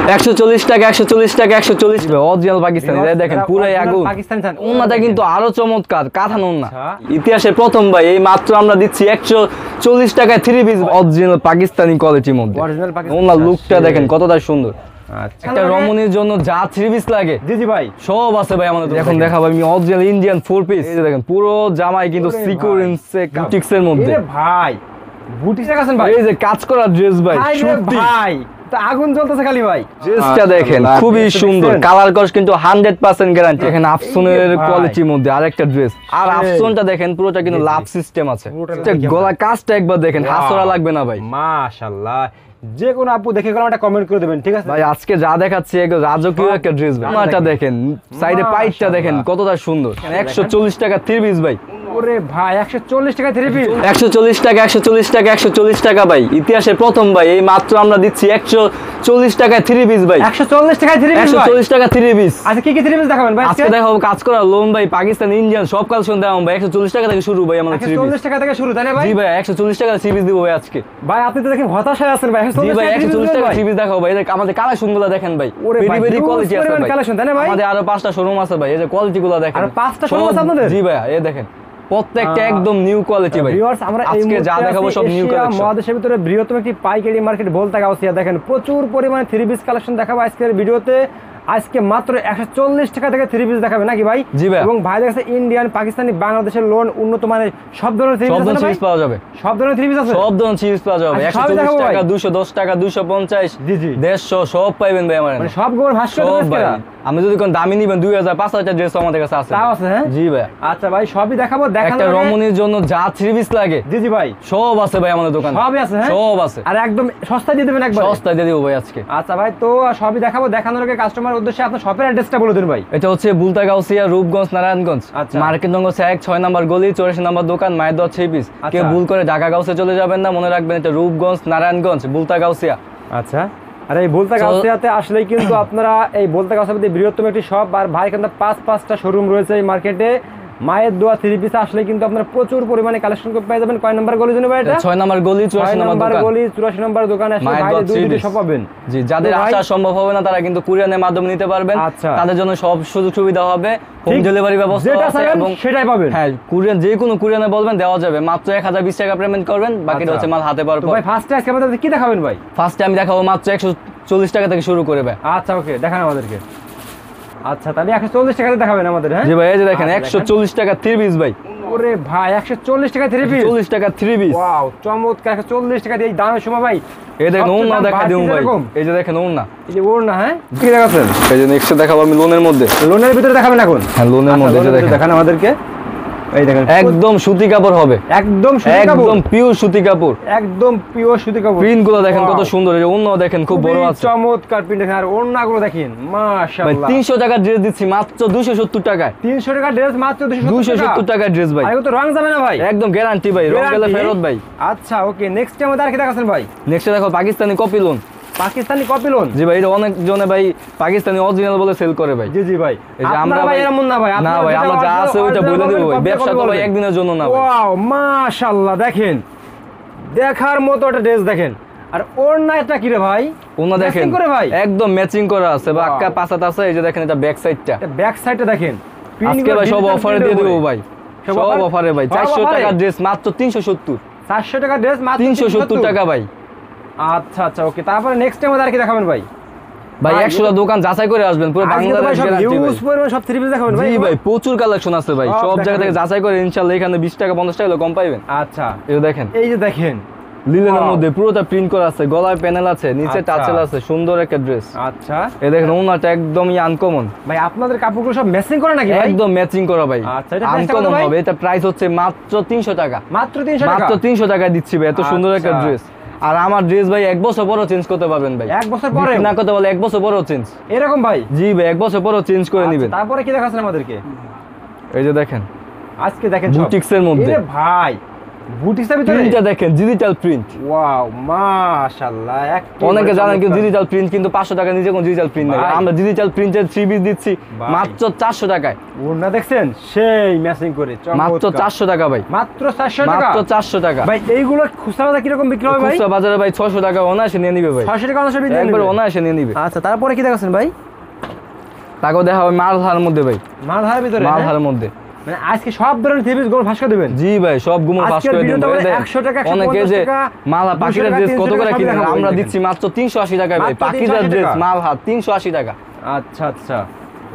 140 টাকা 140 টাকা 140 অরিজিনাল পাকিস্তানি দেখেন পুরাই আগুন পাকিস্তানি থান ওন্নাটা কিন্তু আরো চমৎকার কাঁথা ওন্না ইতিহাসে প্রথম ভাই এই মাত্র আমরা দিচ্ছি 140 টাকায় 3 পিস অরিজিনাল পাকিস্তানি কোয়ালিটির মধ্যে অরিজিনাল পাকিস্তানি ওন্নার লুকটা দেখেন কতটা সুন্দর একটা রমণীর জন্য যা 3 পিস লাগে জি জি ভাই সব আছে ভাই আমাদের এখন দেখাবো আমি অরিজিনাল ইন্ডিয়ান 4 পিস এই দেখেন পুরো জামাই কিন্তু সিকোয়েন্সে বুটিক্সের মধ্যে ভাই বুটিক্স দেখাছেন ভাই এই যে কাজ করা ড্রেস ভাই সত্যি ভাই তো আগুন জ্বলতেছে খালি ভাই ড্রেসটা দেখেন খুবই সুন্দর কালার কস কিন্তু 100% গ্যারান্টি এখানে আফসনের কোয়ালিটির মধ্যে আরেকটা ড্রেস আর আফসনটা দেখেন পুরোটা কিন্তু লাভ সিস্টেম আছে গলা কাজটা একবার দেখেন হাসরা লাগবে না ভাই মাশাআল্লাহ যে কোন আপু দেখে গেলাম একটা কমেন্ট করে দিবেন ঠিক আছে ভাই আজকে যা দেখাচ্ছি একদম রাজকীয় একটা ড্রেস ভাই আমারটা দেখেন সাইডে পাইটটা দেখেন কতটা সুন্দর 140 টাকা 3 পিস ভাই ওরে ভাই 140 টাকা 3 পিস 140 টাকা 140 টাকা 140 টাকা ভাই ইতিহাসে প্রথম ভাই এই মাত্র আমরা দিচ্ছি 140 টাকায় 3 পিস ভাই 140 টাকায় 3 পিস 140 টাকা 3 পিস আচ্ছা কি কি 3 পিস দেখাবেন ভাই আজকে দেখাবো কাজ করা লোন ভাই পাকিস্তান ইন্ডিয়ান সব কালেকশন দেখাবো ভাই 140 টাকা থেকে শুরু ভাই আমাদের 3 পিস 140 টাকা থেকে শুরু তাই না ভাই জি ভাই 140 টাকা 3 পিস দিব ভাই আজকে ভাই আপনি তো দেখেন হতাশায় আছেন ভাই 140 টাকা 3 পিস দেখাবো ভাই আমাদের কালেকশনগুলো দেখেন ভাই ভেরি ভেরি কোয়ালিটি আছে ভাই কালেকশন তাই না ভাই আমাদের আরো 5টা শোরুম আছে ভাই এই যে কোয়ালিটিগুলো দেখেন আর 5টা শোরুম আছে আপনাদের জি ভাই এই দেখেন প্রত্যেকটা একদম নিউ কোয়ালিটি ভাই ভিউয়ার্স আমরা আজকে যা দেখাবো সব নিউ কালেকশন মহাদেশের ভিতরে বৃহত্তম একটি পাইকারি মার্কেট বলতে গাউসিয়া দেখেন প্রচুর পরিমাণে 3 পিস কালেকশন দেখাবো আজকের ভিডিওতে আজকে মাত্র 140 টাকা থেকে 3 পিস দেখাবে নাকি ভাই জি ভাই এবং ভাই দেখছে ইন্ডিয়ান পাকিস্তানি বাংলাদেশের লোন উন্নত মানের সব ধরনের 3 পিস পাওয়া যাবে সব ধরনের 3 পিস আছে সব ধরনের 3 পিস পাওয়া যাবে 140 টাকা 210 টাকা 250 জি জি 150 সব পাইবেন ভাই আমার মানে সব গোর ভাস্কর ভাই আমি যদি কোন দামি নিবেন 2000 5000 ড্রেস আমাদের কাছে আছে তাও আছে হ্যাঁ জি ভাই আচ্ছা ভাই সবই দেখাবো একটা রমণীর জন্য যা 3 পিস লাগে জি জি ভাই সব আছে ভাই আমাদের দোকানে সবই আছে হ্যাঁ সব আছে আর একদম সস্তায় দিয়ে দিবেন একবার সস্তায় দিয়ে দেব ভাই আজকে আচ্ছা ভাই তো সবই দেখাবো দেখানোর আগে কাস্টমারের উদ্দেশ্যে আপনার শপের অ্যাড্রেসটা বলে দিন ভাই এটা হচ্ছে বুলতাগাউসিয়া রূপগঞ্জ নারায়ণগঞ্জ মার্কেট নম্বর 6 নম্বর গলি 84 নম্বর দোকান মায়ের দোয়া 3 পিস কেউ ভুল করে ঢাকা গাউসে চলে যাবেন না মনে রাখবেন এটা রূপগঞ্জ নারায়ণগঞ্জ বুলতাগাউসিয়া আচ্ছা আর এই বুলতাগাউসিয়াতে আসলেই কিন্তু আপনারা এই বুলতাগাউসিয়াতে বৃহত্তম একটি শপ আর ভাই কিন্তু 5টা শোরুম রয়েছে এই মার্কেটে মায়ের দোয়া 3 পিস আসলে কিন্তু আপনারা প্রচুর পরিমাণে কালেকশন করতে পেয়ে যাবেন কয় নাম্বার গলি জানেন ভাই এটা 6 নম্বর গলি 84 নম্বর দোকান গলি 84 নম্বর দোকানে আসলে ভাই দুইটি শপ পাবেন জি যাদের আসা সম্ভব হবে না তারা কিন্তু কুরিয়ারের মাধ্যমে নিতে পারবেন তাদের জন্য সব সুযোগ সুবিধা হবে হোম ডেলিভারি ব্যবস্থা আছে এবং সেটাই পাবেন হ্যাঁ কুরিয়ার যে কোনো কুরিয়ারে বলবেন দেওয়া যাবে মাত্র 1020 টাকা পেমেন্ট করবেন বাকিটা হচ্ছে মাল হাতে পাওয়ার পর ভাই ফার্স্টে আজকে আমাদের কি দেখাবেন ভাই ফার্স্টে আমি দেখাবো মাত্র 140 টাকা থেকে শুরু করে ভাই আচ্ছা ওকে দেখান আমাদেরকে আচ্ছা তাহলে 140 টাকাতে দেখাবেন আমাদের হ্যাঁ জি ভাই এই যে দেখেন 140 টাকা 3 পিস ভাই ওরে ভাই 140 টাকা 3 পিস 40 টাকা 3 পিস ওয়াও চমৎকার 140 টাকা দিয়ে এই দামের সময় ভাই এই দেখেন ওন্না দেখা দিও ভাই এই যে দেখেন ওন্না এই যে ওন্না হ্যাঁ কি দেখাচ্ছেন এই যে নেক্সট দেখাবো আমি লোনের মধ্যে লোনের ভিতরে দেখাবেন এখন হ্যাঁ লোনের মধ্যে যে দেখেন দেখান আমাদেরকে এই দেখেন একদম সুতি কাপড় হবে একদম সুতি কাপড় একদম পিওর সুতি কাপড় একদম পিওর সুতি কাপড় প্রিন্টগুলো দেখেন কত সুন্দর এই যে ওন্নাও দেখেন খুব বড় আছে চমৎকার প্রিন্ট দেখেন আর ওন্নাগুলো দেখেন মাশাআল্লাহ ভাই 300 টাকা ড্রেস দিচ্ছি মাত্র 270 টাকায় 300 টাকা ড্রেস মাত্র 270 টাকা ড্রেস ভাই আর তো রং যাবে না ভাই একদম গ্যারান্টি ভাই রং গেলে ফেরত ভাই আচ্ছা ওকে নেক্সট টাইম আর কি দেখাছেন ভাই নেক্সট দেখো পাকিস্তানি কপি লোন পাকিস্তানি কপি লোন জি ভাই এটা অনেক জনে ভাই পাকিস্তানি অরিজিনাল বলে সেল করে ভাই জি জি ভাই এই যে আমরা ভাই এমন না ভাই না ভাই আমরা যা আছে ওইটা বলে দেব ভাই ব্যবসা তো ভাই একদিনের জন্য না ভাই ওয়াও মাশাআল্লাহ দেখেন দেখার মতো একটা ড্রেস দেখেন আর ওড়না এটা কি রে ভাই ওড়না দেখেন করে ভাই একদম ম্যাচিং করা আছে বা আক্কা পাঁচাত আছে এই যে দেখেন এটা ব্যাক সাইডটা ব্যাক সাইডটা দেখেন আজকে ভাই সব অফারে দিয়ে দেব ভাই সব অফারে ভাই 400 টাকা ড্রেস মাত্র 370 400 টাকা ড্রেস মাত্র 370 টাকা ভাই আচ্ছা আচ্ছা ওকে তারপরে নেক্সট টাইম আর কি দেখাবেন ভাই ভাই 100টা দোকান যাচাই করে আসবেন পুরো বাংলাদেশ গ্যারান্টি ভাই ইউজ পরিমাণ সব 3 পিস দেখাবেন ভাই জি ভাই প্রচুর কালেকশন আছে ভাই সব জায়গা থেকে যাচাই করে ইনশাআল্লাহ এখানে 20 টাকা 50 টাকা কম পাইবেন আচ্ছা এই দেখেন এই যে দেখেন লিলেনের মধ্যে পুরোটা প্রিন্ট করা আছে গলায় প্যানেল আছে নিচে টাচেল আছে সুন্দর একটা ড্রেস আচ্ছা এই দেখেন ওনাটা একদমই আনকমন ভাই আপনাদের কাপড়গুলো সব ম্যাচিং করা নাকি ভাই একদম ম্যাচিং করা ভাই আচ্ছা এটা আনকমন হবে এটা প্রাইস হচ্ছে মাত্র 300 টাকা মাত্র 300 টাকা মাত্র 300 টাকা দিচ্ছি ভাই এত সুন্দর একটা ড্রেস আর আমার ড্রেস ভাই 1 বছর পরও চেঞ্জ করতে পারবেন ভাই 1 বছর পরে না করতে বলে 1 বছর পরও চেঞ্জ এরকম ভাই জি ভাই 1 বছর পরও চেঞ্জ করে নেবেন তারপরে কি দেখাচ্ছেন আমাদেরকে এই যে দেখেন আজকে দেখেন বুটিক্সের মধ্যে ভাই বুটিক্সের ভিতরে প্রিন্টটা দেখেন, ডিজিটাল প্রিন্ট। ওয়াও মাশাআল্লাহ। অনেকে জানেন কিন্তু ডিজিটাল প্রিন্ট কিন্তু 500 টাকা নিজে কোন ডিজিটাল প্রিন্ট নেই, আমরা ডিজিটাল প্রিন্টের 3 পিস দিচ্ছি মাত্র 400 টাকায়। ওড়না দেখছেন সেই ম্যাচিং করে, মাত্র 400 টাকা ভাই, মাত্র 400 টাকা, মাত্র 400 টাকা ভাই। এইগুলো খুচরা বাজারে কি রকম বিক্রি হবে ভাই? খুচরা বাজারে ভাই 600 টাকা অনায়াসে নিয়ে নিবে ভাই, 600 টাকা অনায়াসে নিয়ে একবার নিবে। অনায়াসে নিয়ে নিবে। আচ্ছা, তারপরে কি দেখাচ্ছেন ভাই? তাকেও দেখা হবে মালহার মধ্যে ভাই, মালহার ভিতরে, মালহার মধ্যে। মানে আজকে সব ধরনের থ্রি পিস গোল ভাস্ক দিবেন? জি ভাই, সব গুলো ভাস করে দিবেন। 100 টাকা, অনেকে যে মালা পাখির ড্রেস কত করে কিনে, আমরা দিচ্ছি মাত্র 380 টাকা ভাই। পাখির ড্রেস মালহার 380 টাকা। আচ্ছা আচ্ছা,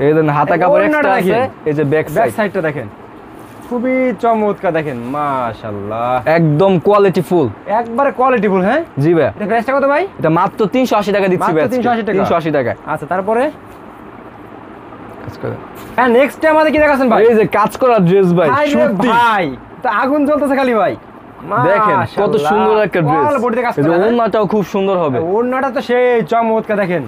এই দেন হাতা কাপড় এক্সট্রা আছে, এই যে ব্যাক সাইডটা দেখেন, খুবই চমৎকার দেখেন মাশাআল্লাহ, একদম কোয়ালিটি ফুল, একবারে কোয়ালিটি ফুল। হ্যাঁ জি ভাই। এটা প্রাইসটা কত ভাই? এটা মাত্র 380 টাকা দিচ্ছি ভাই, 380 টাকা। আচ্ছা, তারপরে কাজ করে হ্যাঁ, নেক্সট আমাদের কি দেখাচ্ছেন ভাই? এই যে কাজ করা ড্রেস ভাই, সত্যি ভাই তো আগুন জ্বলতেছে খালি ভাই। দেখেন কত সুন্দর একটা ড্রেস, এই যে ওড়নাটাও খুব সুন্দর হবে। ওড়নাটা তো সেই চমৎকার দেখেন,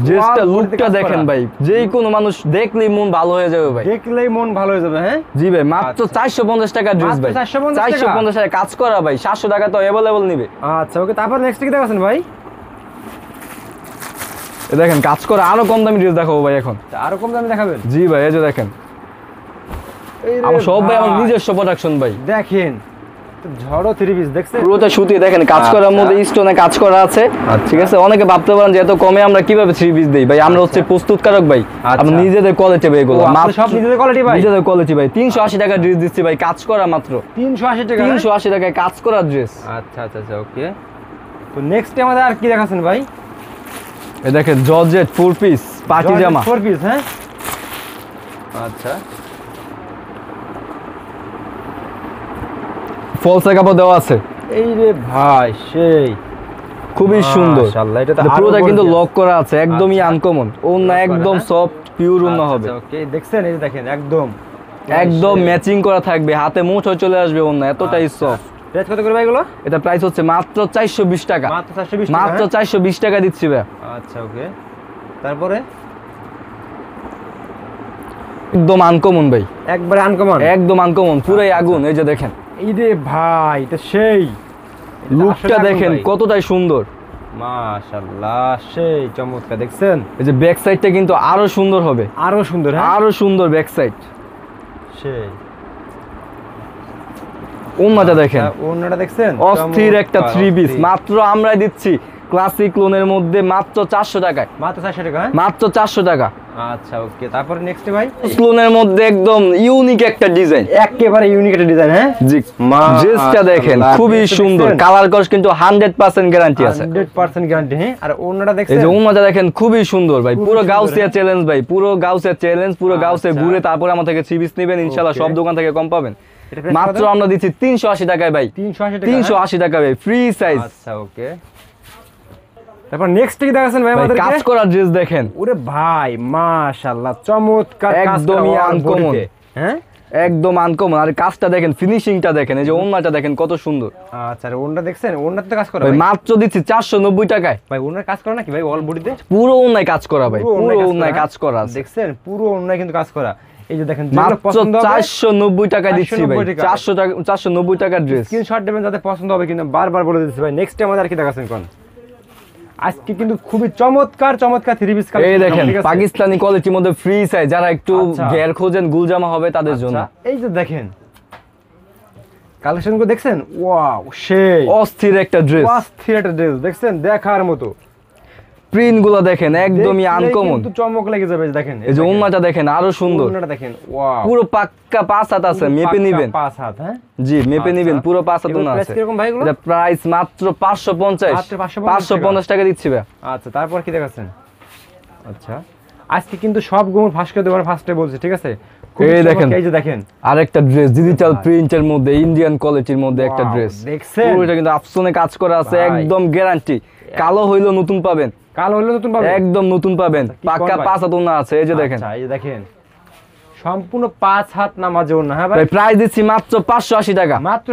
ড্রেসটা লুকটা দেখেন ভাই, যেই কোনো মানুষ দেখলেই মন ভালো হয়ে যাবে ভাই, দেখলেই মন ভালো হয়ে যাবে। হ্যাঁ জি ভাই, মাত্র 450 টাকা ড্রেস ভাই, 450 টাকা কাজ করা ভাই, 700 টাকা তো अवेलेबल নিবে। আচ্ছা ওকে, তারপর নেক্সট কি দেখাচ্ছেন ভাই? এই দেখেন কাজ করা আরো কম দামি ড্রেস দেখাবো ভাই এখন। আরো কম দামে দেখাবেন? জি ভাই, এই যে দেখেন আমার সব ভাই আমার নিজস্ব প্রোডাকশন ভাই। দেখেন ঝড়ো থ্রি পিস দেখছেন, পুরোটা সুতি দেখেন, কাজ করার মধ্যে স্টোনে কাজ করা আছে। ঠিক আছে, অনেকে ভাবতে পারেন যে এত কমে আমরা কিভাবে থ্রি পিস দেই ভাই, আমরা হচ্ছে প্রস্তুতকারক ভাই, আমরা নিজেদের কোয়ালিটি ভাই, এগুলো সব নিজেদের কোয়ালিটি ভাই, নিজেদের কোয়ালিটি ভাই। 380 টাকা ড্রেস দিচ্ছি ভাই, কাজ করা মাত্র 380 টাকা, 380 টাকায় কাজ করা ড্রেস। আচ্ছা আচ্ছা আচ্ছা ওকে। তো নেক্সট আমাদের আর কি দেখাচ্ছেন ভাই? এই দেখেন জর্জেট 4 পিস পার্টি জামা, 4 পিস। হ্যাঁ আচ্ছা, ফলস কাপড় দেওয়া আছে, এই রে ভাই সেই খুবই সুন্দর মাশাআল্লাহ। এটা তো পুরোটা কিন্তু লক করা আছে, একদমই আনকমন। ওন্না একদম সফট পিওর ওন্না হবে। ওকে, দেখছেন এই যে দেখেন একদম একদম ম্যাচিং করা থাকবে, হাতে মুঠো চলে আসবে ওন্না, এতটাই সফট। প্রাইস কত করে ভাই এগুলো? এটা প্রাইস হচ্ছে মাত্র 420 টাকা, মাত্র 420 টাকা, মাত্র 420 টাকা দিচ্ছি ভাই। আচ্ছা ওকে, তারপরে একদম আনকমন ভাই, একবারে আনকমন, একদম আনকমন, পুরাই আগুন। এই যে দেখেন এই রে ভাই, এটা সেই লুকটা দেখেন কতটাই সুন্দর, মাশাআল্লাহ সেই চমৎকার। দেখছেন এই যে ব্যাক সাইডটা কিন্তু আরো সুন্দর হবে, আরো সুন্দর, আরো সুন্দর ব্যাক সাইড। সেই ওন্নাটা দেখেন, ওন্নাটা দেখছেন অস্থির একটা থ্রি পিস, মাত্র আমরা দিচ্ছি ক্লাসিক লোনের মধ্যে মাত্র 400 টাকায়, মাত্র 400 টাকা, মাত্র 400 টাকা। আচ্ছা ওকে, তারপরে নেক্সট ভাই লোনের মধ্যে একদম ইউনিক একটা ডিজাইন, একেবারে ইউনিক একটা ডিজাইন। হ্যাঁ জি, ড্রেসটা দেখেন খুবই সুন্দর, কালার কস কিন্তু 100% গ্যারান্টি আছে, 100% গ্যারান্টি। হ্যাঁ, আর ওন্নাটা দেখছেন, এই যে ওন্নাটা দেখেন খুবই সুন্দর ভাই, পুরো গাউসিয়া চ্যালেঞ্জ ভাই, পুরো গাউসিয়া চ্যালেঞ্জ, পুরো গাউসে ঘুরে তারপরে আমার থেকে থ্রি পিস নেবেন, ইনশাআল্লাহ সব দোকান থেকে কম পাবেন। মাত্র আমরা দিচ্ছি 380 টাকায় ভাই, 380 টাকা ভাই, ফ্রি সাইজ। আচ্ছা ওকে, তারপর নেক্সট কি দেখাচ্ছেন ভাই আমাদেরকে? কাজ করা ড্রেস দেখেন, ওরে ভাই মাশাআল্লাহ চমৎকার, একদমই আনকমন। হ্যাঁ একদম আনকমন, আর কাজটা দেখেন, ফিনিশিংটা দেখেন, এই যে ওন্নাটা দেখেন কত সুন্দর। আচ্ছা, আর ওন্না দেখছেন, ওন্নাতে কাজ করা ভাই ভাই, মাত্র দিচ্ছি 490 টাকায়। ভাই ওন্নার কাজ করা নাকি ভাই অল বডিতে? পুরো ওন্নায় কাজ করা ভাই, পুরো ওন্নায় কাজ করা আছে। দেখছেন পুরো ওন্নায় কিন্তু কাজ করা। এই যে দেখেন মাত্র 490 টাকা দিচ্ছি ভাই, 400 টাকা, 490 টাকার ড্রেস। স্ক্রিনশট দেবেন যাতে পছন্দ হবে, কিন্তু বারবার বলে দিচ্ছি ভাই। নেক্সট আমাদের আর কি দেখাচ্ছেন কোন? আজকে কিন্তু খুবই চমৎকার চমৎকার থ্রি পিস কালেকশন। এই দেখেন পাকিস্তানি কোয়ালিটির মধ্যে ফ্রি সাইজ, যারা একটু ঘের খোঁজেন গুলজামা হবে তাদের জন্য। এই যে দেখেন কালেকশনগুলো দেখছেন, ওয়াও সেই অস্থির একটা ড্রেস, অস্থির একটা ড্রেস দেখছেন, দেখার মতো। প্রিন্ট গুলো দেখেন একদমই আনকমন, কিন্তু চমক লেগে যাবে। দেখেন এই যে ওন্নাটা দেখেন আরো সুন্দর, ওন্নাটা দেখেন, ওয়াও পুরো পাক্কা 5 হাত আছে, মেপে নেবেন 5 হাত। হ্যাঁ জি, মেপে নেবেন, পুরো 5 হাত ওন্না আছে। কিরকম ভাই এগুলো? এটা প্রাইস মাত্র 550 টাকা দিচ্ছি ভাই। আচ্ছা, তারপর কি দেখাচ্ছেন? আচ্ছা, আজকে কিন্তু সব গুণ ফাঁস করে দেবার ফার্স্টে বলছি, ঠিক আছে? এই দেখেন, এই যে দেখেন আরেকটা ড্রেস ডিজিটাল প্রিন্টের মধ্যে, ইন্ডিয়ান কোয়ালিটির মধ্যে একটা ড্রেস। দেখছেন পুরোটা কিন্তু আফসোনে কাজ করা আছে, একদম গ্যারান্টি। কালো হইলো নতুন পাবেন, কালো হইলো নতুন পাবেন, একদম নতুন পাবেন, পাক্কা 5 হাত ওন্না আছে। এই যে দেখেন, এই যে দেখেন সম্পূর্ণ 5 হাত নামাজে ওন্না। হ্যাঁ ভাই, প্রাইস দিচ্ছি মাত্র 580 টাকা, মাত্র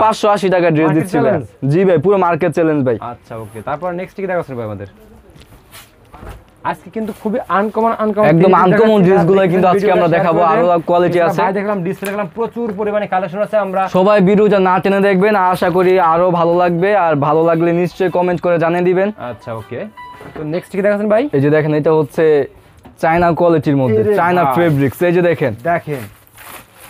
580 টাকা ড্রেস দিচ্ছি ভাই। জি ভাই, পুরো মার্কেট চ্যালেঞ্জ ভাই। আচ্ছা ওকে, তারপর নেক্সট কি দেখাচ্ছেন ভাই আমাদের? আজকে কিন্তু খুবই আনকমন একদম আনকমন ড্রেসগুলো কিন্তু আজকে আমরা দেখাবো, আরো কোয়ালিটি আছে। ভাই দেখলাম ডিসপ্লে দেখলাম প্রচুর পরিমাণে কালেকশন আছে, আমরা সবাই ভিডিওটা না টেনে দেখবেন, আশা করি আরো ভালো লাগবে। আর ভালো লাগলে নিশ্চয়ই কমেন্ট করে জানিয়ে দিবেন। আচ্ছা ওকে, তো নেক্সট কি দেখাচ্ছেন ভাই? এই যে দেখেন, এটা হচ্ছে চায়না কোয়ালিটির মধ্যে, চায়না ফেব্রিক্স। এই যে দেখেন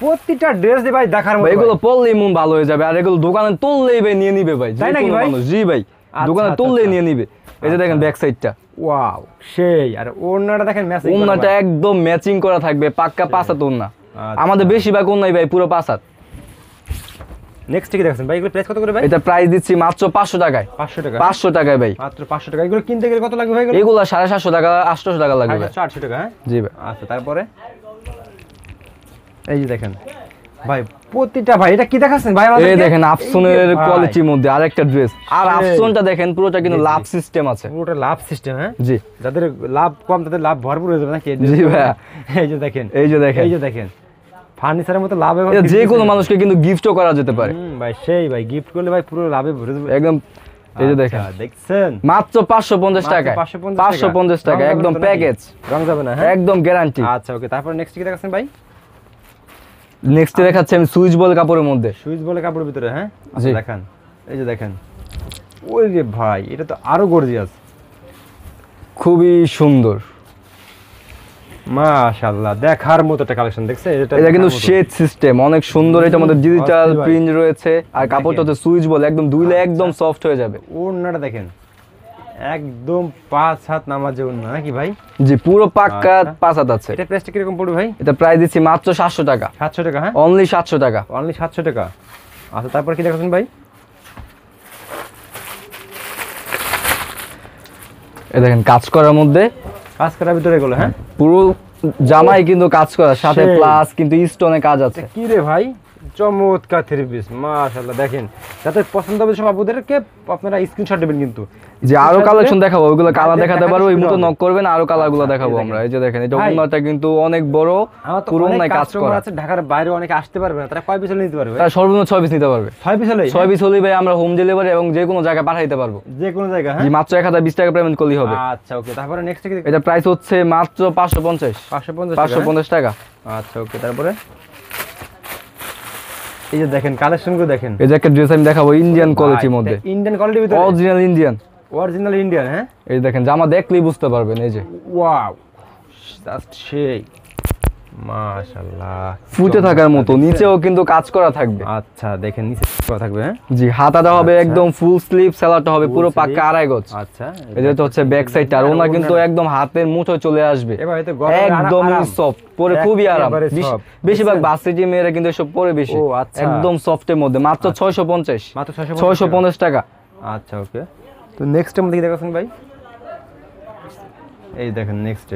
প্রতিটা ড্রেস ভাই দেখার মতো, এগুলো পরলেই মন ভালো হয়ে যাবে। আর এগুলো দোকানে তুললেই ভাই নিয়ে নিবে ভাই, তাই নাকি ভাই? জি ভাই, দোকানে তুললেই নিয়ে নিবে। এই যে দেখেন ব্যাক সাইডটা, ওয়াও সেই। আর ওড়নাটা দেখেন ম্যাচিং, ওড়নাটা একদম ম্যাচিং করা থাকবে, পাক্কা 5 হাত ওড়না। আমাদের বেশিরভাগ ওড়নাই ভাই পুরো 5 হাত। নেক্সট কি দেখাচ্ছেন ভাই? এগুলো প্রাইস কত করে ভাই? এটা প্রাইস দিচ্ছি মাত্র 500 টাকায়। 500 টাকা? 500 টাকায় ভাই, মাত্র 500 টাকা। এগুলো কিনতে গেলে কত লাগবে ভাই? এগুলো 750 টাকা 800 টাকা লাগবে ভাই। 800 টাকা? হ্যাঁ জি ভাই। আচ্ছা তারপরে এই যে দেখেন ভাই প্রতিটা, ভাই এটা কি দেখাচ্ছেন ভাই আমাদের? এই দেখেন আফসনের কোয়ালিটির মধ্যে আরেকটা ড্রেস। আর আফসনটা দেখেন পুরোটা কিন্তু লাভ সিস্টেম আছে, পুরোটা লাভ সিস্টেম। হ্যাঁ জি, যাদের লাভ কম তাদের লাভ ভরপুর হয়ে যাবে নাকি? জি ভাই। এই যে দেখেন, এই যে দেখেন, এই যে দেখেন ফার্নিচারের মতো লাভ, এটা যে কোনো মানুষকে কিন্তু গিফটও করা যেতে পারে ভাই। সেই ভাই গিফট করলে ভাই পুরো লাভে ভরে যাবে একদম। এই যে দেখেন, দেখছেন মাত্র 550 টাকা, 550 টাকা একদম প্যাকেজ, রং যাবে না? হ্যাঁ একদম গ্যারান্টি। আচ্ছা ওকে, তারপর নেক্সট কি দেখাচ্ছেন ভাই? নেক্সট দেখাচ্ছি আমি সুইচ বল কাপড়ের মধ্যে, সুইচ বলে কাপড়ের ভিতরে। হ্যাঁ জি দেখান, এই যে দেখেন, ওই যে ভাই এটা তো আরো গর্জিয়াস, খুবই সুন্দর, মাশাআল্লাহ দেখার মতো একটা কালেকশন। দেখছেন এটা কিন্তু শেড সিস্টেম অনেক সুন্দর, এটার মধ্যে ডিজিটাল প্রিন্ট রয়েছে। আর কাপড়টা তো সুইচ বল, একদম ধুইলে একদম সফট হয়ে যাবে। ওড়নাটা দেখেন একদম 5 হাত নামাজে ওড়না নাকি ভাই? জি পুরো পাক্কা 5 হাত আছে। এটা প্রাইসটা কিরকম পড়বে ভাই? এটা প্রাইস দিচ্ছি মাত্র 700 টাকা। 700 টাকা? হ্যাঁ অনলি 700 টাকা, অনলি 700 টাকা। আচ্ছা তারপর কি দেখাচ্ছেন ভাই? এই দেখেন কাজ করার মধ্যে, কাজ করার ভিতরে এগুলো। হ্যাঁ পুরো জামাই কিন্তু কাজ করা, সাথে প্লাস কিন্তু স্টোনে কাজ আছে। কি রে ভাই, চমৎকার থ্রি পিস মাশাআল্লাহ। দেখেন যাদের পছন্দ হবে সব আপুদেরকে আপনারা স্ক্রিনশট দিবেন কিন্তু। যে আরো কালেকশন দেখাবো, ওইগুলো কালার দেখাতে পারবো, ওই মতো নক করবেন, আরো কালারগুলো দেখাবো আমরা। এই যে দেখেন, এটা ওন্নাটা কিন্তু অনেক বড়, পুরো নাই কাজ করা আছে। ঢাকার বাইরে অনেকে আসতে পারবে না, তারা কয় পিস নিতে পারবে? তারা সর্বনিম্ন 6 পিস নিতে পারবে। 6 পিস হলেই? 6 পিস হলেই ভাই আমরা হোম ডেলিভারি এবং যে কোনো জায়গায় পাঠাইতে পারবো, যে কোনো জায়গা। হ্যাঁ জি মাত্র 1020 টাকা পেমেন্ট করলেই হবে। আচ্ছা ওকে, তারপরে নেক্সট কি? এটা প্রাইস হচ্ছে মাত্র 550 550 টাকা। আচ্ছা ওকে, তারপরে এই যে দেখেন কালেকশনগুলো দেখেন। এই যে একটা ড্রেস আমি দেখাবো ইন্ডিয়ান কোয়ালিটির মধ্যে, ইন্ডিয়ান কোয়ালিটির ভিতরে, অরিজিনাল ইন্ডিয়ান, অরিজিনাল ইন্ডিয়ান। হ্যাঁ এই দেখেন জামা দেখলেই বুঝতে পারবেন। এই যে ওয়াও জাস্ট সেই মাশাআল্লাহ, ফুটে থাকার মতো, নিচেও কিন্তু কাজ করা থাকবে। আচ্ছা দেখেন নিচে করা থাকবে। হ্যাঁ জি হাতাটা হবে একদম ফুল স্লিভ, সেলারটা হবে পুরো পাক্কা 2.5 গজ। আচ্ছা এটা হচ্ছে ব্যাক সাইডটা, আর ওনা কিন্তু একদম হাতের মুঠোয় চলে আসবে, একদমই সফট, পরে খুবই আরাম। বেশিরভাগ বাসিটি মেয়েরা কিন্তু এসব পরে বেশি, একদম সফটের মধ্যে। মাত্র 650, মাত্র 650 টাকা। আচ্ছা ওকে, তো নেক্সট টাইম দেখি দেখাছেন ভাই। এই দেখেন নেক্সট,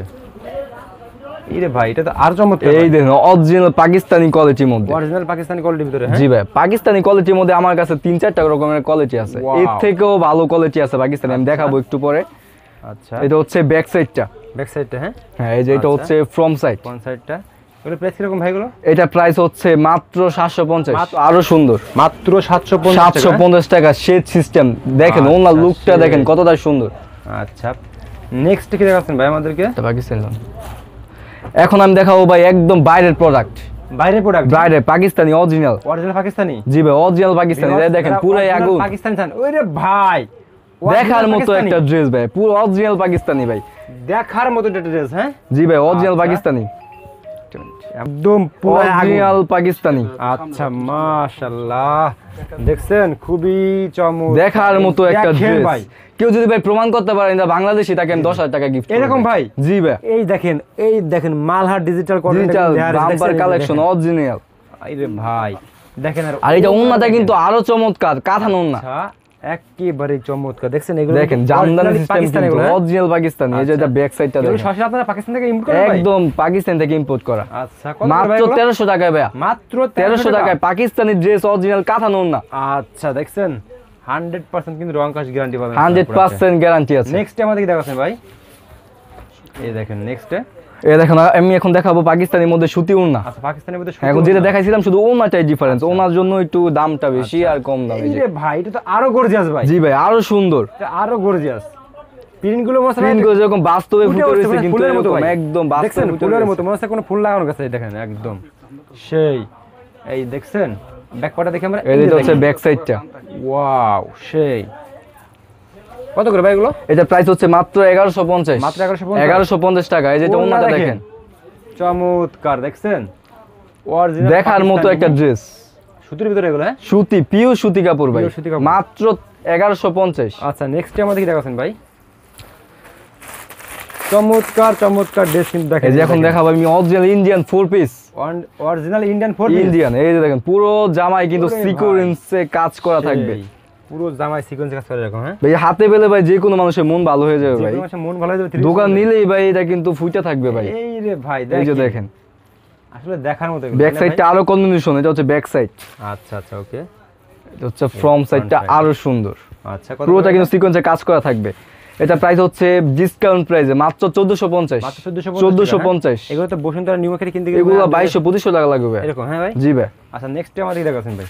ইরে ভাই এটা তো আর চমৎকার। এই দেখেন অরিজিনাল পাকিস্তানি কোয়ালিটির মধ্যে, অরিজিনাল পাকিস্তানি কোয়ালিটির ভিতরে। জি ভাই পাকিস্তানি কোয়ালিটির মধ্যে আমার কাছে 3-4টা রকমের কোয়ালিটি আছে, এর থেকেও ভালো কোয়ালিটি আছে পাকিস্তানি, আমি দেখাবো একটু পরে। আচ্ছা এটা হচ্ছে ব্যাক সাইডটা, ব্যাক সাইডটা। হ্যাঁ হ্যাঁ এই যে এটা হচ্ছে ফ্রন্ট সাইড, ফ্রন্ট সাইডটা। এগুলো প্রাইস কিরকম ভাই এগুলো? এটা প্রাইস হচ্ছে মাত্র 750, আরো সুন্দর, মাত্র 750 টাকা। শেড সিস্টেম দেখেন, ওনার লুকটা দেখেন কতটা সুন্দর। আচ্ছা নেক্সট কি দেখাচ্ছেন ভাই আমাদেরকে? এটা পাকিস্তানি। এখন আমি দেখাবো ভাই একদম বাইরের প্রোডাক্ট, বাইরের প্রোডাক্ট, বাইরে পাকিস্তানি অরিজিনাল, অরিজিনাল পাকিস্তানি। জি ভাই অরিজিনাল পাকিস্তানি। দেখেন পুরাই আগুন, পাকিস্তানি চান। ওরে ভাই দেখার মতো একটা ড্রেস ভাই, পুরো অরিজিনাল পাকিস্তানি ভাই, দেখার মতো একটা ড্রেস। হ্যাঁ জি ভাই অরিজিনাল পাকিস্তানি, একদম পুরো অরিজিনাল পাকিস্তানি। আচ্ছা মাশাআল্লাহ, দেখছেন খুবই চমৎকার, দেখার মতো একটা ড্রেস ভাই। কেউ যদি ভাই প্রমাণ করতে পারেন না বাংলাদেশি, তাকে আমি 10,000 টাকা গিফট করব। এরকম ভাই? জি ভাই। এই দেখেন Malhar digital bumper collection original. আরে ভাই দেখেন, আর এটা ওন্নাটা কিন্তু আরো চমৎকার, কাঁথানো ওন্না, একেবারে চমৎকার। দেখছেন এগুলো দেখেন জামদানি সিস্টেম কিন্তু অরিজিনাল পাকিস্তানি। এই যে এটা ব্যাক সাইডটা দেখেন, সরাসরি আপনারা পাকিস্তান থেকে ইম্পোর্ট করেন? একদম পাকিস্তান থেকে ইম্পোর্ট করা। আচ্ছা মাত্র 1300 টাকায় ভাই, মাত্র 1300 টাকায় পাকিস্তানি ড্রেস অরিজিনাল কাঁথানো ওন্না। আচ্ছা দেখছেন 100% কিন্তু রং কাজ গ্যারান্টি পাবেন, 100% গ্যারান্টি আছে। নেক্সট আমাদের কি দেখাচ্ছেন ভাই? এই দেখেন নেক্সট, এই দেখেন আমি এখন দেখাবো পাকিস্তানির মধ্যে সুতি ওন্না। আচ্ছা পাকিস্তানের মধ্যে এখন যেটা দেখাইছিলাম শুধু ওন্নাটাই ডিফারেন্স, ওনার জন্য একটু দামটা বেশি আর কম দাম। এই যে ভাই এটা তো আরো গর্জিয়াস ভাই। জি ভাই আরো সুন্দর, এটা আরো গর্জিয়াস। প্রিন্ট গুলো মনে প্রিন্ট গুলো যেরকম বাস্তবে ফুটে রয়েছে মানে কিন্তু ফুলের মতো এরকম ভাই। একদম বাস্তবে দেখছেন ফুটে ফুলের রয়েছে। মতো মনে হচ্ছে কোনো ফুল লাগানো গেছে, দেখেন একদম সেই। এই দেখছেন ব্যাক পার্টটা দেখে আমরা এই যে হচ্ছে ব্যাক সাইডটা। ওয়াও সেই। কত করে ভাই এগুলো? এটা প্রাইস হচ্ছে মাত্র 1150। মাত্র 1150? 1150 টাকা। এই যে এটা ওন্নাটা দেখেন, চমৎকার, দেখছেন অরিজিনাল দেখার মতো একটা ড্রেস। সুতির ভিতরে এগুলো, হ্যাঁ সুতি, পিওর সুতি কাপড় ভাই, Pure সুতি কাপড়। মাত্র 1150। আচ্ছা নেক্সট আমাদের কি দেখাচ্ছেন ভাই? চমৎকার চমৎকার ড্রেস কিন্তু দেখেন। এই যে এখন দেখাবো আমি original Indian 4 piece. Original Indian four Indian, এই যে দেখেন পুরো জামাই কিন্তু ওরে ভাই। সিকোয়েন্সে কাজ করা থাকবে পুরো জামাই সিকোয়েন্সে কাজ করে এরকম, হ্যাঁ ভাই। হাতে পেলে ভাই যে কোনো মানুষের মন ভালো হয়ে যাবে ভাই। যে কোনো মানুষের মন ভালো হয়ে যাবে। দোকান নিলেই ভাই এটা কিন্তু ফুটে থাকবে ভাই। এই রে ভাই এই যে দেখেন আসলে দেখার মতো এগুলো, ব্যাক তাই না সাইডটা আরো কম্বিনেশন। এটা হচ্ছে ব্যাক সাইড, ভাই? আচ্ছা আচ্ছা ওকে। এটা হচ্ছে ফ্রন্ট সাইডটা side। আরো সুন্দর। আচ্ছা কত পুরোটা করে? কিন্তু সিকোয়েন্সে কাজ করা থাকবে। এটা প্রাইস হচ্ছে ডিসকাউন্ট প্রাইসে মাত্র 1450। মাত্র 1450 1450। এগুলো তো বসুন্ধরা নিউ মার্কেটে কিনতে গেলে এগুলো 2200-2500 টাকা লাগবে এরকম, হ্যাঁ ভাই। জি ভাই। আচ্ছা নেক্সট আমাদের কি দেখাচ্ছেন ভাই?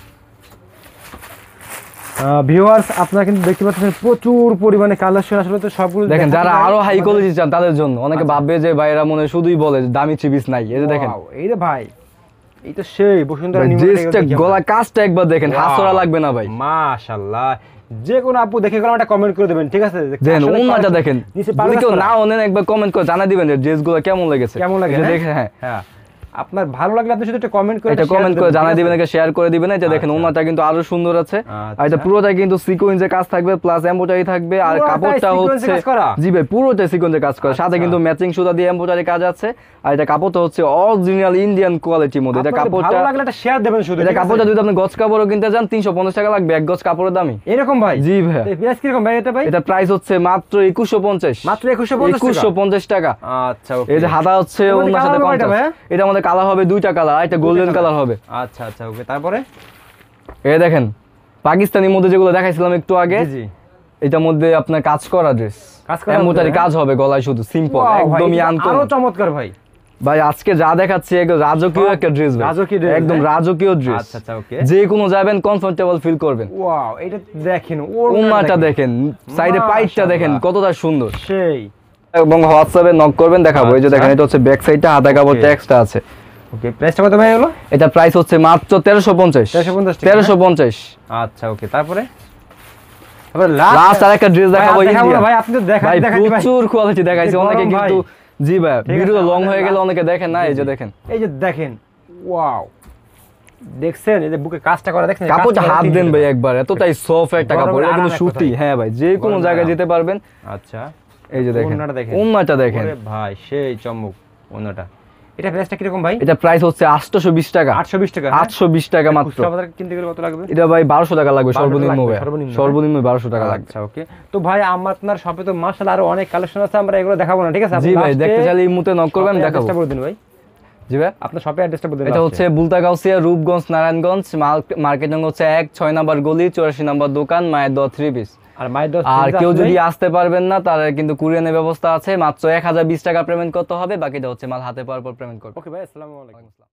ভিউয়ার্স আপনারা কিন্তু দেখতে পাচ্ছেন প্রচুর পরিমাণে কালেকশন, আসলে তো সবগুলো দেখেন দেখাতে যারা পারি। আরো হাই কোয়ালিটি চান তাদের জন্য। অনেকে ভাববে যে ভাইরা মনে হয় শুধুই বলে যে দামি থ্রি পিস নাই। এই যে দেখেন Wow, এই রে ভাই এই তো সেই বসুন্ধরা নিউ ড্রেসটা গলা কাজটা একবার দেখেন, হাসরা লাগবে না ভাই। মাশাআল্লাহ। যে কোনো আপু দেখে গেলাম একটা কমেন্ট করে দেবেন, ঠিক আছে? দেখেন আসলে ওন্নাটা collection- দেখেন, নিচে যদি পারলে কেউ করা। না ওনেন একবার কমেন্ট করে জানা দিবেন যে ড্রেসগুলো কেমন লেগেছে। কেমন লাগে, এই যে হ্যাঁ? দেখেন, হ্যাঁ হ্যাঁ আপনার ভালো লাগলে আপনি শুধু একটা কমেন্ট করে এটা share কমেন্ট করে দেবেন, জানা ঠিক দিবেন, আছে? এটা শেয়ার করে দিবেন। এটা দেখেন আচ্ছা। ওন্নাটা কিন্তু আরো সুন্দর আছে। আচ্ছা। আর এটা পুরোটাই কিন্তু সিকোয়েন্সের কাজ থাকবে, প্লাস এমব্রয়ডারি থাকবে। আর পুরোটাই কাপড়টা sequence এ হচ্ছে কাজ করা? জি ভাই পুরোটাই সিকোয়েন্সের কাজ করা, সাথে আচ্ছা। কিন্তু ম্যাচিং সুতা দিয়ে এমব্রয়ডারি কাজ আছে। আর এটা কাপড়টা হচ্ছে অরিজিনাল ইন্ডিয়ান কোয়ালিটির মধ্যে। এটা আপনাদের কাপড়টা, ভালো লাগলে একটা শেয়ার দেবেন শুধু, এটা ঠিক আছে? কাপড়টা যদি আপনি গজ কাপড়ও কিনতে যান 350 টাকা লাগবে এক গজ কাপড়ের দামই। এরকম ভাই? জি ভাই। এই প্রাইস কিরকম ভাই এটা ভাই? এটা প্রাইস হচ্ছে মাত্র 2150। মাত্র 2150 টাকা। আচ্ছা ওকে। এই যে হাতা হচ্ছে এর মধ্যে ওনার সাথে colour হবে এটা কন্ট্রাস্ট। ভাইয়া? এটা আমাদের কালার হবে দুইটা কালার, আর একটা গোল্ডেন কালার হবে। আচ্ছা আচ্ছা ওকে। তারপরে এই দেখেন পাকিস্তানি মধ্যে যেগুলো দেখাইছিলাম একটু আগে, জি জি এটার মধ্যে আপনার কাজ করা ড্রেস, কাজ করা এমব্রয়ডারি মধ্যে, কাজ হবে গলায় শুধু সিম্পল, Wow, ভাই, একদমই এটা আনকমন। আরো চমৎকার ভাই। ভাই আজকে যা দেখাচ্ছি একদম রাজকীয় একটা ড্রেস ভাই, রাজকীয় dress, একদম হ্যাঁ? রাজকীয় ড্রেস। আচ্ছা আচ্ছা ওকে। যে কোনো যাবেন কমফোর্টেবল ফিল করবেন। ওয়াও এটা দেখেন ওন্নাটা দেখেন, সাইডে পাইটটা দেখেন কতটা সুন্দর। সেই। এবং হোয়াটসঅ্যাপে নক করবেন দেখাবো। এই যে আচ্ছা। দেখেন এটা হচ্ছে ব্যাক সাইডটা, হাতা কাপড়টা Okay. এক্সট্রা আছে। ওকে প্রাইসটা কত ভাই হলো? এটা প্রাইস হচ্ছে মাত্র 1350। 1350 টাকা, 1350। আচ্ছা ওকে। তারপরে আবার লাস্ট লাস্ট আরেকটা ড্রেস দেখাবো দেখাবো ইন্ডিয়া। না ভাই, আপনি তো ভাই দেখাই ভাই। প্রচুর কোয়ালিটি দেখাইছি, এই গরম অনেকে ভাই। কিন্তু জি ভাই ঠিক ভিডিও আছে, লং আমাদের হয়ে গেলে last- অনেকে দেখেন না। এই যে দেখেন এই যে দেখেন ওয়াও দেখছেন, এই যে বুকে কাজটা করা দেখছেন, কাপড়টা কাজটা হাত করা দেন তিন ভাই টাকা। একবার, এতটাই সফট একটা গরমের কাপড়। এটা কিন্তু আরাম এক সুতি, কথায়। হ্যাঁ ভাই যে কোনো গরমের জায়গায় আরাম। যেতে পারবেন। আচ্ছা এই যে দেখেন ওন্নাটা দেখেন, ওন্নাটা দেখেন। ওরে ভাই সেই চমক ওন্নাটা। এটা প্রাইসটা কিরকম ভাই? এটা প্রাইস হচ্ছে 820 টাকা। 820 টাকা, হ্যাঁ? 820 টাকা মাত্র। খুচরা বাজারে কিনতে গেলে কত লাগবে? এটা ভাই 1200 টাকা লাগবে 1200 সর্বনিম্ন লাগবে, ভাই। সর্বনিম্ন, হ্যাঁ? সর্বনিম্ন 1200 টাকা লাগবে। আচ্ছা ওকে। তো ভাই আপনার শপে তো মাশাআল্লাহ আরো অনেক কালেকশন আছে, আমরা এগুলো দেখাবো না, ঠিক আছে? জি ভাই দেখতে চাইলে এই মুহূর্তে নক করবেন, দেখাবো। অ্যাড্রেসটা বলে দিন ভাই। জি ভাই আপনার শপে অ্যাড্রেসটা বলে দিন। এটা হচ্ছে বুলতাগাউসিয়া, রূপগঞ্জ, নারায়ণগঞ্জ। মার্কেট নং হচ্ছে 1, 6 নাম্বার গলি, 84 নাম্বার দোকান, মায়ের দোয়া 3 পিস। আর মাই দোস্ত আর কেউ যদি আসতে পারবেন না তার কিন্তু কুরিয়ারের ব্যবস্থা আছে। মাত্র 1020 টাকা পেমেন্ট করতে হবে, বাকিটা হচ্ছে মাল হাতে পাওয়ার পর পেমেন্ট করবে। ওকে ভাই, আসসালামু আলাইকুম।